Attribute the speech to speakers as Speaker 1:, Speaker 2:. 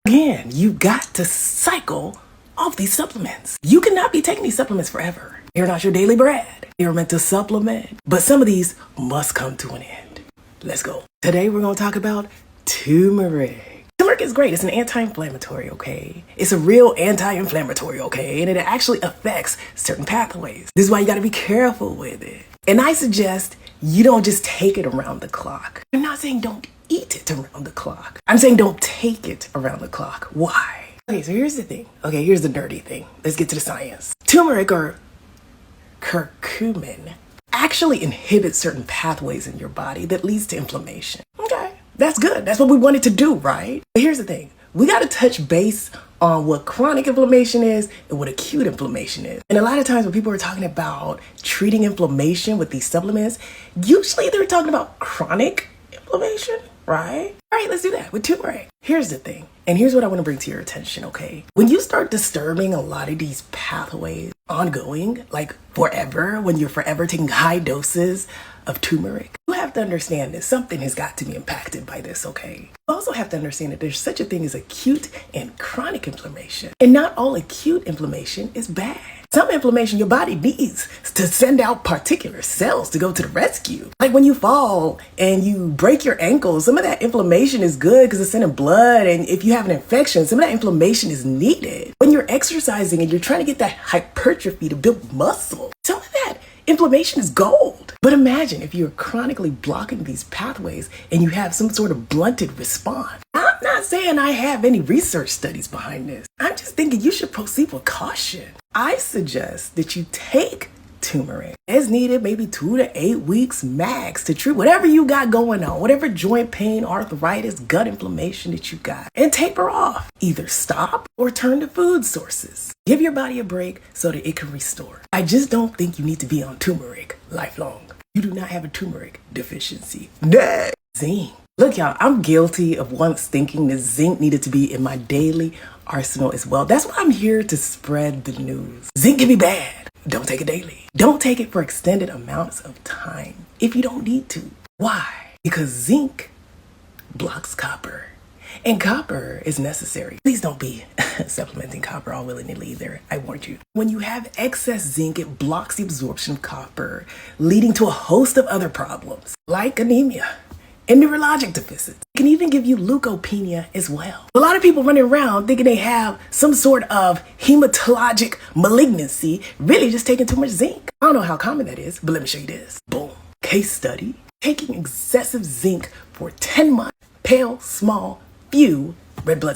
Speaker 1: Again, you got to cycle off these supplements. You cannot be taking these supplements forever. They're not your daily bread. They're meant to supplement. But some of these must come to an end. Let's go. Today we're going to talk about turmeric. Turmeric is great. It's an anti-inflammatory, okay? It's a real anti-inflammatory, okay? And it actually affects certain pathways. This is why you got to be careful with it. And I suggest you don't just take it around the clock. I'm not saying don't eat it around the clock. I'm saying don't take it around the clock. Why? Okay, so here's the thing. Okay, here's the dirty thing. Let's get to the science. Turmeric or curcumin actually inhibits certain pathways in your body that leads to inflammation. Okay, that's good. That's what we wanted to do, right? But here's the thing. We got to touch base on what chronic inflammation is and what acute inflammation is. And a lot of times when people are talking about treating inflammation with these supplements, usually they're talking about chronic inflammation, right? All right, let's do that with turmeric. Here's the thing, and here's what I want to bring to your attention, okay? When you start disturbing a lot of these pathways ongoing, like forever, when you're forever taking high doses of turmeric, you have to understand that something has got to be impacted by this, okay? You also have to understand that there's such a thing as acute and chronic inflammation. And not all acute inflammation is bad. Some inflammation your body needs to send out particular cells to go to the rescue. Like when you fall and you break your ankle, some of that inflammation is good because it's sending blood. And if you have an infection, some of that inflammation is needed. When you're exercising and you're trying to get that hypertrophy to build muscle, some of that inflammation is gold. But imagine if you're chronically blocking these pathways and you have some sort of blunted response. I'm not saying I have any research studies behind this. I'm just thinking you should proceed with caution. I suggest that you take turmeric as needed, maybe 2 to 8 weeks max to treat whatever you got going on, whatever joint pain, arthritis, gut inflammation that you got, and taper off. Either stop or turn to food sources. Give your body a break so that it can restore. I just don't think you need to be on turmeric lifelong. You do not have a turmeric deficiency. Next. Zinc. Look, y'all, I'm guilty of once thinking that zinc needed to be in my daily arsenal as well. That's why I'm here to spread the news. Zinc can be bad. Don't take it daily. Don't take it for extended amounts of time if you don't need to. Why? Because zinc blocks copper. And copper is necessary. Please don't be supplementing copper all willy-nilly either. I warned you. When you have excess zinc, it blocks the absorption of copper, leading to a host of other problems like anemia and neurologic deficits. It can even give you leukopenia as well. A lot of people running around thinking they have some sort of hematologic malignancy, really just taking too much zinc. I don't know how common that is, but let me show you this. Boom. Case study. Taking excessive zinc for 10 months. Pale, small, few red blood cells.